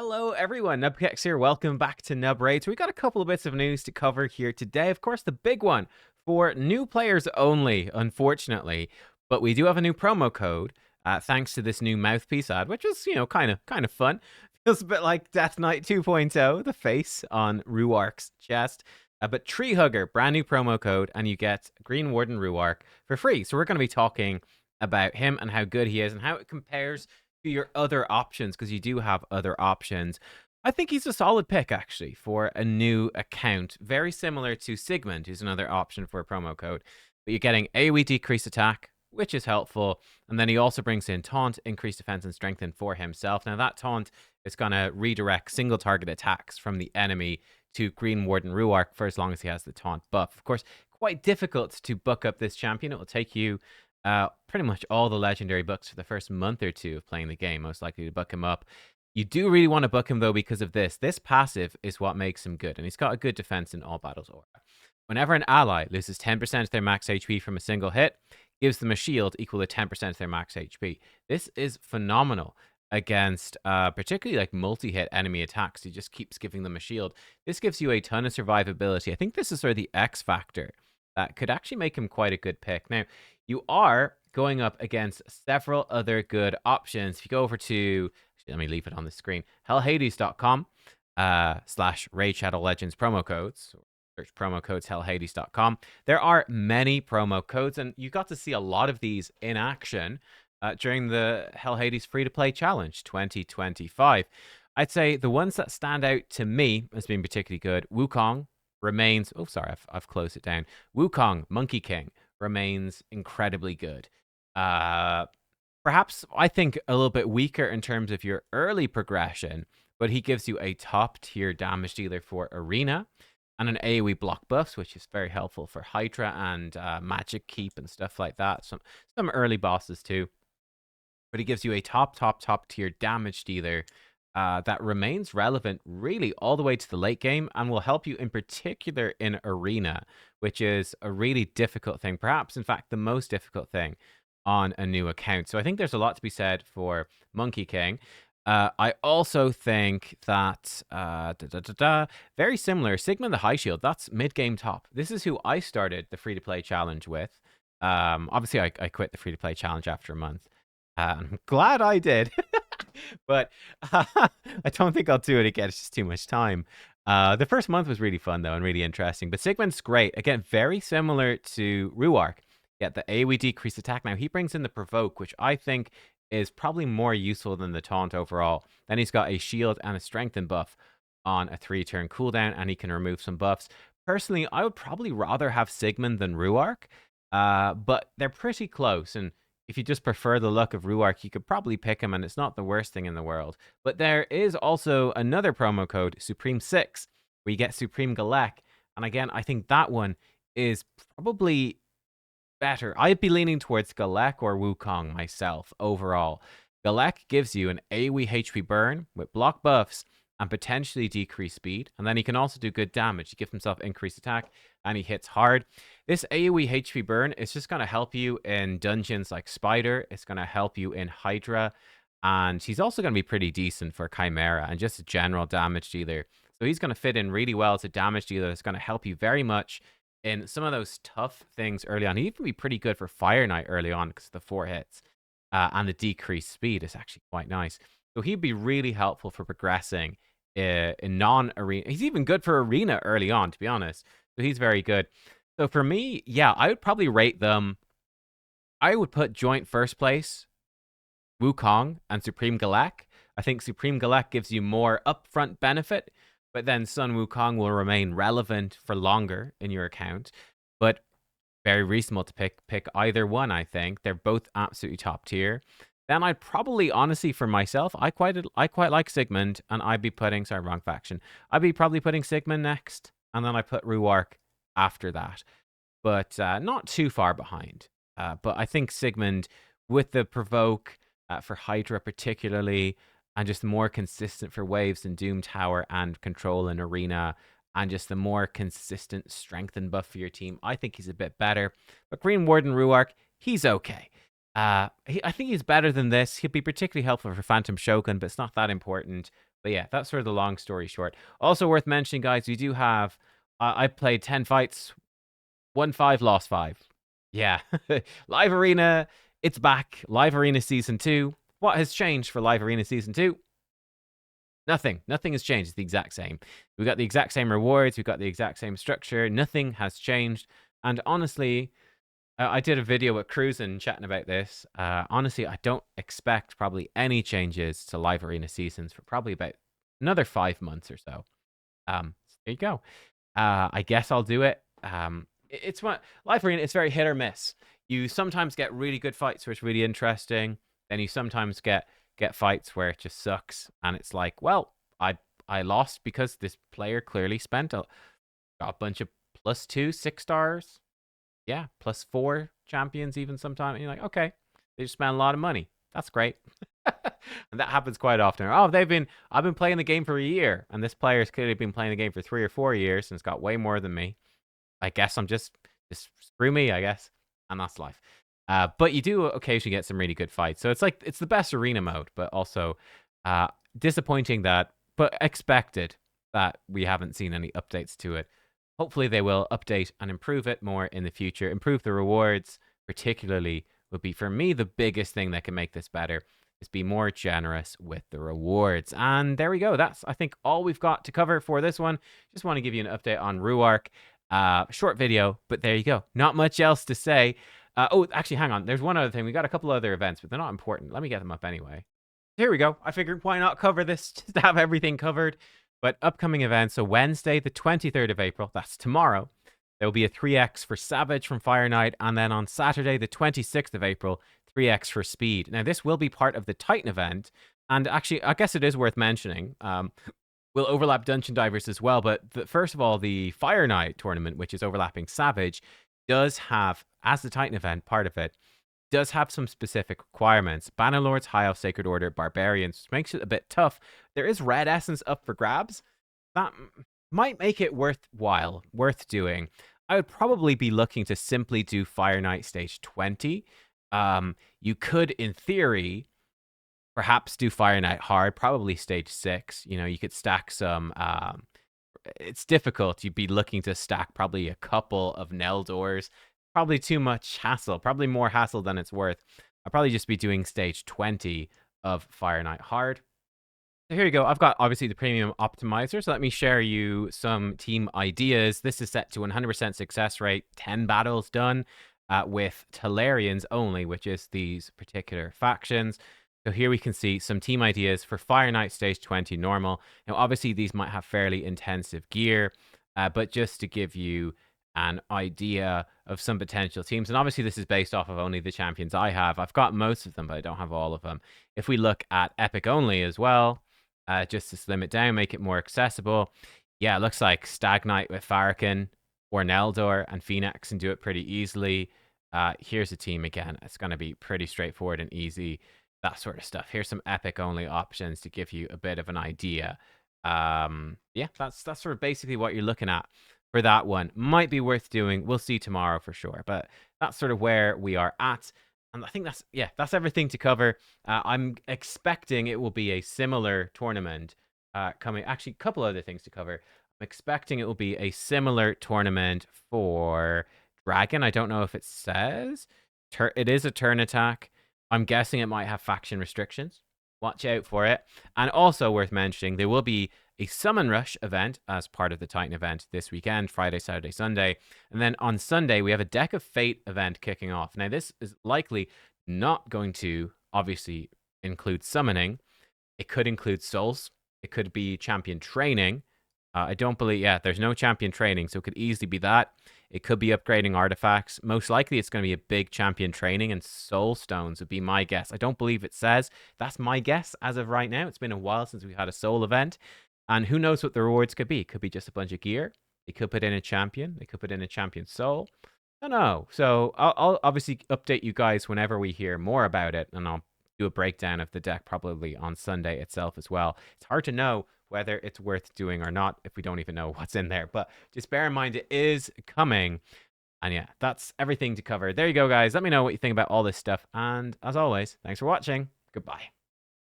Hello, everyone. Nubkeks here. Welcome back to Nub Raids. We got a couple of bits of news to cover here today. Of course, the big one for new players only, unfortunately. But we do have a new promo code, thanks to this new mouthpiece ad, which is, kind of fun. Feels a bit like Death Knight 2.0, the face on Ruarch's chest. But Tree Hugger, brand new promo code, and you get Green Warden Ruarch for free. So we're going to be talking about him and how good he is and how it compares to your other options, because you do have other options. I think he's a solid pick, actually, for a new account. Very similar to Sigmund, who's another option for a promo code. But you're getting AoE decreased attack, which is helpful. And then he also brings in Taunt, increased defense and strengthen for himself. Now, that Taunt is going to redirect single target attacks from the enemy to Green Warden Ruarch for as long as he has the Taunt buff. Of course, quite difficult to book up this champion. It will take you pretty much all the legendary books for the first month or two of playing the game, most likely to book him up. You do really want to book him, though, because of this. This passive is what makes him good, and he's got a good defense in all battles aura. Whenever an ally loses 10% of their max HP from a single hit, gives them a shield equal to 10% of their max HP. This is phenomenal against particularly like multi-hit enemy attacks. He just keeps giving them a shield. This gives you a ton of survivability. I think this is sort of the X factor that could actually make him quite a good pick. Now, you are going up against several other good options. If you go over to, actually, let me leave it on the screen, hellhades.com / Raid Shadow Legends promo codes. Search promo codes hellhades.com. There are many promo codes, and you got to see a lot of these in action during the Hell Hades free-to-play challenge 2025. I'd say the ones that stand out to me as being particularly good, Wukong remains, oh, sorry, I've closed it down. Wukong, Monkey King, remains incredibly good. Perhaps, I think, a little bit weaker in terms of your early progression, but he gives you a top-tier damage dealer for Arena and an AoE block buffs, which is very helpful for Hydra and Magic Keep and stuff like that. Some early bosses, too. But he gives you a top-tier damage dealer that remains relevant really all the way to the late game and will help you in particular in Arena, which is a really difficult thing, perhaps in fact the most difficult thing on a new account. So I think there's a lot to be said for Monkey King. I also think that very similar, Sigmund the High Shield, that's mid-game top. This is who I started the free-to-play challenge with. Obviously I quit the free-to-play challenge after a month. I'm glad I did. But I don't think I'll do it again. It's just too much time. The first month was really fun, though, and really interesting. But Sigmund's great. Again, very similar to Ruarch. Yeah, the AoE decreased attack. Now, he brings in the Provoke, which I think is probably more useful than the Taunt overall. Then he's got a Shield and a Strengthen buff on a 3-turn cooldown, and he can remove some buffs. Personally, I would probably rather have Sigmund than Ruarch, but they're pretty close, and if you just prefer the look of Ruarch, you could probably pick him, and it's not the worst thing in the world. But there is also another promo code, Supreme6, where you get Supreme Galek. And again, I think that one is probably better. I'd be leaning towards Galek or Wukong myself overall. Galek gives you an AoE HP burn with block buffs and potentially decreased speed. And then he can also do good damage. He gives himself increased attack, and he hits hard. This AoE HP burn is just going to help you in dungeons like Spider. It's going to help you in Hydra. And he's also going to be pretty decent for Chimera and just a general damage dealer. So he's going to fit in really well as a damage dealer. That's going to help you very much in some of those tough things early on. He'd even be pretty good for Fire Knight early on because of the 4 hits. And the decreased speed is actually quite nice. So he'd be really helpful for progressing in non-arena. He's even good for Arena early on, to be honest. So he's very good. So for me, yeah, I would probably rate them. I would put joint first place, Wukong and Supreme Galek. I think Supreme Galek gives you more upfront benefit, but then Sun Wukong will remain relevant for longer in your account. But very reasonable to pick either one, I think. They're both absolutely top tier. Then I'd probably, honestly, for myself, I quite like Sigmund, and I'd be putting, sorry, wrong faction. I'd be probably putting Sigmund next, and then I put Ruarch after that. But not too far behind. But I think Sigmund, with the Provoke for Hydra particularly, and just more consistent for waves in Doom Tower and Control in Arena, and just the more consistent strength and buff for your team, I think he's a bit better. But Green Warden Ruarch, he's okay. I think he's better than this. He'll be particularly helpful for Phantom Shogun, but it's not that important. But yeah, that's sort of the long story short. Also worth mentioning, guys, we do have. I played 10 fights, won 5, lost 5. Yeah, Live Arena, it's back. Live Arena Season 2. What has changed for Live Arena Season 2? Nothing. Nothing has changed. It's the exact same. We've got the exact same rewards. We've got the exact same structure. Nothing has changed. And honestly, I did a video with Cruisin chatting about this. Honestly, I don't expect probably any changes to Live Arena Seasons for probably about another 5 months or so. There you go. I guess I'll do it. It's what Live Arena. It's very hit or miss. You sometimes get really good fights where it's really interesting. Then you sometimes get fights where it just sucks, and it's like, well, I lost because this player clearly spent got a bunch of +2 6-stars. Yeah, +4 champions even sometimes. And you're like, okay, they just spent a lot of money. That's great. And that happens quite often. Oh, I've been playing the game for a year, and this player's clearly been playing the game for 3 or 4 years and it's got way more than me. I guess I'm just screw me, I guess. And that's life. But you do occasionally get some really good fights. So it's like, it's the best arena mode, but also disappointing that, but expected that we haven't seen any updates to it. Hopefully they will update and improve it more in the future. Improve the rewards, particularly, would be, for me, the biggest thing that can make this better, is be more generous with the rewards. And there we go. That's, I think, all we've got to cover for this one. Just want to give you an update on RUARC. Short video, but there you go. Not much else to say. Oh, actually, hang on. There's one other thing. We got a couple other events, but they're not important. Let me get them up anyway. Here we go. I figured, why not cover this just to have everything covered? But upcoming events. So Wednesday, the 23rd of April, that's tomorrow, there will be a 3x for Savage from Fire Knight. And then on Saturday, the 26th of April, 3x for Speed. Now, this will be part of the Titan event. And actually, I guess it is worth mentioning. We'll overlap Dungeon Divers as well. But first of all, the Fire Knight tournament, which is overlapping Savage, does have, as the Titan event, part of it, does have some specific requirements. Bannerlords, High Elf, Sacred Order, Barbarians, which makes it a bit tough. There is Red Essence up for grabs. That might make it worthwhile, worth doing. I would probably be looking to simply do Fire Knight stage 20. You could, in theory, perhaps do Fire Knight hard, probably stage 6. You know, you could stack some... it's difficult. You'd be looking to stack probably a couple of Neldors. Probably too much hassle. Probably more hassle than it's worth. I'll probably just be doing stage 20 of Fire Knight hard. So here you go. I've got, obviously, the premium optimizer. So let me share you some team ideas. This is set to 100% success rate. 10 battles done with Talarians only, which is these particular factions. So here we can see some team ideas for Fire Knight stage 20 normal. Now, obviously, these might have fairly intensive gear, but just to give you an idea of some potential teams. And obviously, this is based off of only the champions I have. I've got most of them, but I don't have all of them. If we look at Epic only as well, just to slim it down, make it more accessible. Yeah, it looks like Stag Knight with Farrakhan or Neldor and Phoenix and do it pretty easily. Here's a team again. It's going to be pretty straightforward and easy. That sort of stuff. Here's some Epic only options to give you a bit of an idea. Yeah, that's sort of basically what you're looking at for that one. Might be worth doing. We'll see tomorrow for sure. But that's sort of where we are at. And I think that's everything to cover. I'm expecting it will be a similar tournament coming. Actually, a couple other things to cover. I'm expecting it will be a similar tournament for Dragon. I don't know if it says. It is a turn attack. I'm guessing it might have faction restrictions. Watch out for it. And also worth mentioning, there will be a Summon Rush event as part of the Titan event this weekend, Friday, Saturday, Sunday. And then on Sunday, we have a Deck of Fate event kicking off. Now, this is likely not going to, obviously, include summoning. It could include souls. It could be champion training. I don't believe, there's no champion training, so it could easily be that. It could be upgrading artifacts. Most likely, it's going to be a big champion training, and soul stones would be my guess. I don't believe it says. That's my guess as of right now. It's been a while since we had a soul event, and who knows what the rewards could be. It could be just a bunch of gear. They could put in a champion. They could put in a champion soul. I don't know. So I'll obviously update you guys whenever we hear more about it, and I'll do a breakdown of the deck probably on Sunday itself as well. It's hard to know whether it's worth doing or not if we don't even know what's in there. But just bear in mind, it is coming. And yeah, that's everything to cover. There you go, guys. Let me know what you think about all this stuff. And as always, thanks for watching. Goodbye.